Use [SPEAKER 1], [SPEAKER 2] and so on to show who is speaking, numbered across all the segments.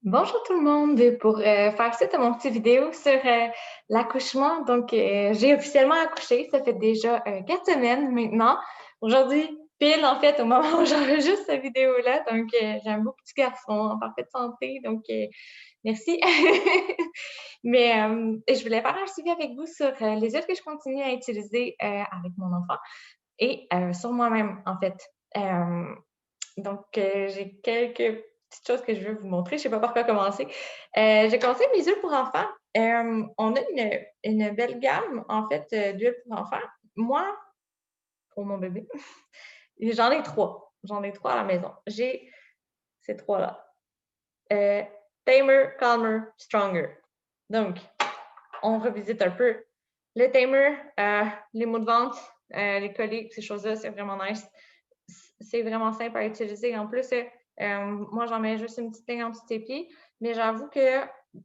[SPEAKER 1] Bonjour tout le monde, pour faire suite à mon petit vidéo sur l'accouchement. Donc, j'ai officiellement accouché, ça fait déjà 4 semaines maintenant. Aujourd'hui, pile en fait, au moment où j'enregistre cette vidéo-là. Donc, j'ai un beau petit garçon en parfaite santé, donc merci. Mais je voulais faire un suivi avec vous sur les huiles que je continue à utiliser avec mon enfant et sur moi-même en fait. Euh, donc, j'ai quelques petites choses que je veux vous montrer. Je ne sais pas par quoi commencer. J'ai commencé mes huiles pour enfants. On a une belle gamme, en fait, d'huiles pour enfants. Moi, pour mon bébé, j'en ai trois. J'en ai trois à la maison. J'ai ces trois-là. Euh, Tamer, Calmer, Stronger. Donc, on revisite un peu. Le Tamer, les maux de ventre, les coliques, ces choses-là, c'est vraiment nice. C'est vraiment simple à utiliser. En plus, moi, j'en mets juste une petite ligne en dessous des pieds, mais j'avoue que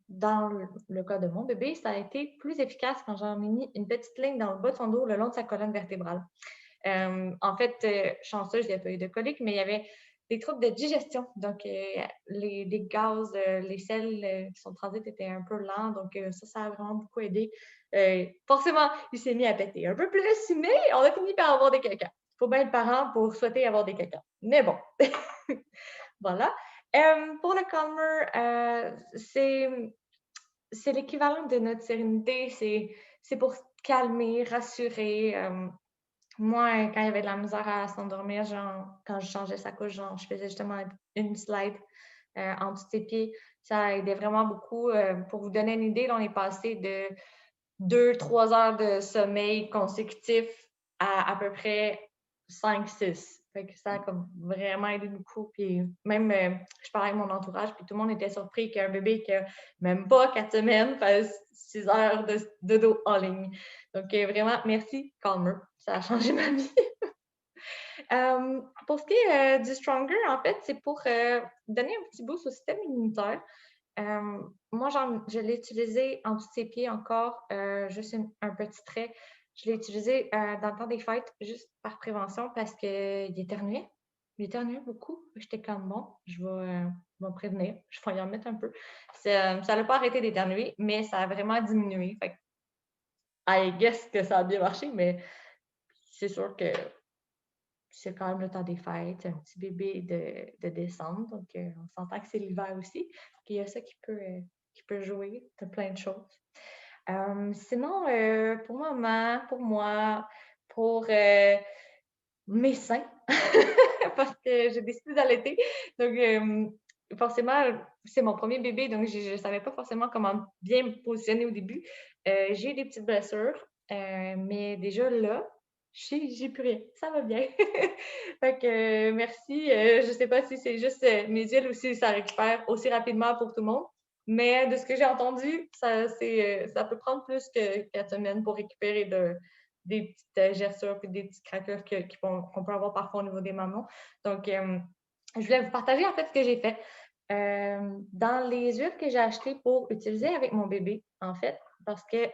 [SPEAKER 1] dans le cas de mon bébé, ça a été plus efficace quand j'en ai mis une petite ligne dans le bas de son dos, le long de sa colonne vertébrale. En fait, chanceuse, il n'y a pas eu de colique, mais il y avait des troubles de digestion. Donc, les gaz, les selles qui sont transites étaient un peu lents. Donc, ça a vraiment beaucoup aidé. Forcément, il s'est mis à péter un peu plus, mais on a fini par avoir des caca. Il faut bien être parent pour souhaiter avoir des caca. Mais bon, voilà. Pour le calmer, c'est l'équivalent de notre sérénité. C'est pour calmer, rassurer. Moi, quand il y avait de la misère à s'endormir, genre, quand je changeais sa couche, genre, je faisais justement une slide en dessous de ses pieds. Ça aidait vraiment beaucoup. Pour vous donner une idée, là, on est passé de 2, 3 heures de sommeil consécutif à peu près 5, 6. Fait que ça a comme vraiment aidé beaucoup. Puis même, je parlais avec mon entourage, puis tout le monde était surpris qu'un bébé qui a même pas 4 semaines fasse 6 heures de dos en ligne. Donc vraiment, merci, Calmer. Ça a changé ma vie. Pour ce qui est du Stronger, en fait, c'est pour donner un petit boost au système immunitaire. Moi, je l'ai utilisé en dessous de ses pieds encore, juste un petit trait. Je l'ai utilisé dans le temps des fêtes, juste par prévention, parce qu'il éternuait. Il éternuait beaucoup. J'étais comme bon, je vais me prévenir, je vais y en mettre un peu. Ça n'a pas arrêté d'éternuer, mais ça a vraiment diminué. Fait que, I guess que ça a bien marché, mais c'est sûr que c'est quand même le temps des fêtes, c'est un petit bébé de décembre, donc on s'entend que c'est l'hiver aussi. Il y a ça qui peut jouer de plein de choses. Sinon, pour maman, pour moi, pour mes seins, parce que j'ai décidé d'allaiter. Donc, forcément, c'est mon premier bébé, donc je ne savais pas forcément comment bien me positionner au début. J'ai eu des petites blessures, mais déjà là, j'ai plus rien. Ça va bien. Fait que merci. Je ne sais pas si c'est juste mes huiles ou si ça récupère aussi rapidement pour tout le monde. Mais de ce que j'ai entendu, ça peut prendre plus que 4 semaines pour récupérer des petites gerçures et des petites craqueurs qu'on peut avoir parfois au niveau des mamans. Donc, je voulais vous partager en fait ce que j'ai fait. Dans les huiles que j'ai achetées pour utiliser avec mon bébé, en fait, parce que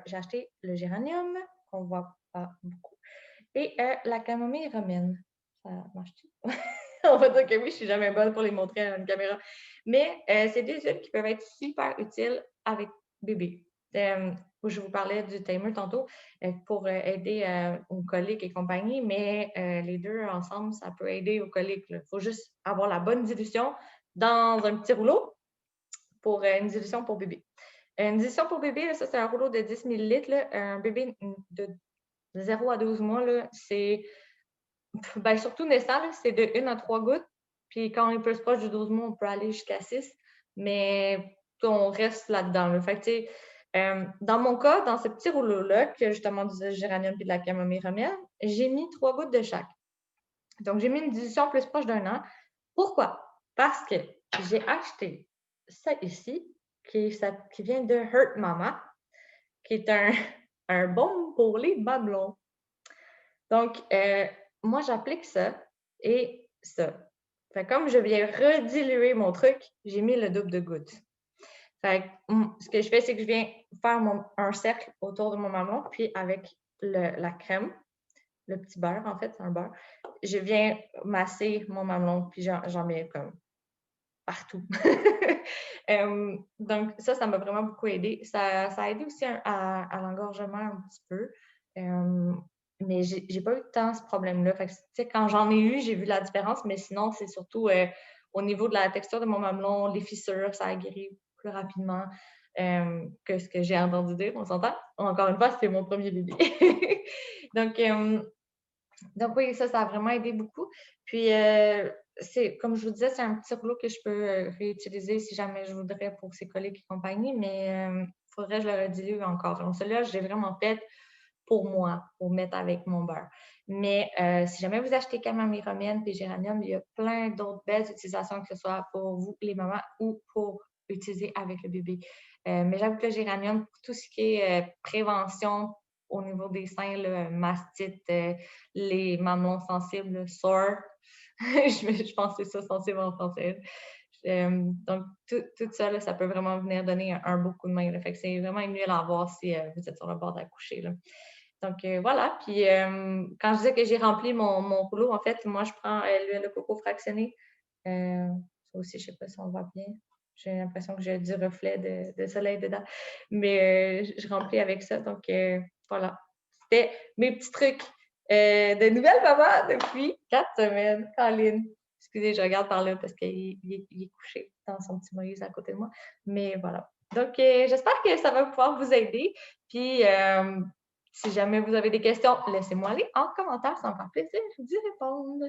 [SPEAKER 1] j'ai acheté le géranium, qu'on voit pas beaucoup, et la camomille romaine. Ça marche-tu? On va dire que oui, je suis jamais bonne pour les montrer à une caméra. Mais c'est des huiles qui peuvent être super utiles avec bébé. Je vous parlais du timer tantôt pour aider aux coliques et compagnie, mais les deux ensemble, ça peut aider aux coliques. Il faut juste avoir la bonne dilution dans un petit rouleau pour une dilution pour bébé. Une dilution pour bébé, là, ça, c'est un rouleau de 10 millilitres. Là. Un bébé de 0 à 12 mois, c'est ben, surtout naissant, c'est de 1 à 3 gouttes. Puis quand on est plus proche du 12 mois, on peut aller jusqu'à 6. Mais on reste là-dedans. Là. Fait que, dans mon cas, dans ce petit rouleau-là, qui a justement du géranium et de la camomille romaine, j'ai mis 3 gouttes de chaque. Donc, j'ai mis une dilution plus proche d'1 an. Pourquoi? Parce que j'ai acheté ça ici, qui vient de Hurt Mama, qui est un baume pour les mamelons. Donc, moi, j'applique ça et ça. Fait comme je viens rediluer mon truc, j'ai mis le double de gouttes. Fait ce que je fais, c'est que je viens faire un cercle autour de mon mamelon, puis avec la crème, le petit beurre, en fait, c'est un beurre, je viens masser mon mamelon, puis j'en mets comme partout. Donc, ça m'a vraiment beaucoup aidé. Ça a aidé aussi à l'engorgement un petit peu. Mais j'ai pas eu tant ce problème-là. Fait que, quand j'en ai eu, j'ai vu la différence, mais sinon, c'est surtout au niveau de la texture de mon mamelon, les fissures, ça a guéri plus rapidement que ce que j'ai entendu dire, on s'entend? Encore une fois, c'était mon premier bébé. Donc, donc oui, ça a vraiment aidé beaucoup. Puis, comme je vous disais, c'est un petit rouleau que je peux réutiliser si jamais je voudrais pour ces coliques et compagnie, mais il faudrait que je le redilue encore. Donc, celui-là, j'ai vraiment fait pour moi, pour mettre avec mon beurre. Mais si jamais vous achetez camomille et géranium, il y a plein d'autres belles utilisations, que ce soit pour vous, les mamans, ou pour utiliser avec le bébé. Mais j'avoue que le géranium, pour tout ce qui est prévention au niveau des seins, là, mastite, les mamelons sensibles, sore, je pense que c'est ça, sensible en français. Donc, tout ça, là, ça peut vraiment venir donner un beau coup de main. Là. Fait que c'est vraiment une huile à avoir si vous êtes sur le bord d'accoucher. Donc, voilà. Puis, quand je disais que j'ai rempli mon rouleau, en fait, moi, je prends l'huile de coco fractionnée. Ça aussi, je ne sais pas si on voit bien. J'ai l'impression que j'ai du reflet de soleil dedans. Mais je remplis avec ça. Donc, voilà. C'était mes petits trucs de nouvelle maman depuis 4 semaines. Caroline. Excusez, je regarde par là parce qu'il est couché dans son petit Moïse à côté de moi. Mais voilà. Donc, j'espère que ça va pouvoir vous aider. Puis, si jamais vous avez des questions, laissez-moi aller en commentaire. Ça me fera plaisir d'y répondre.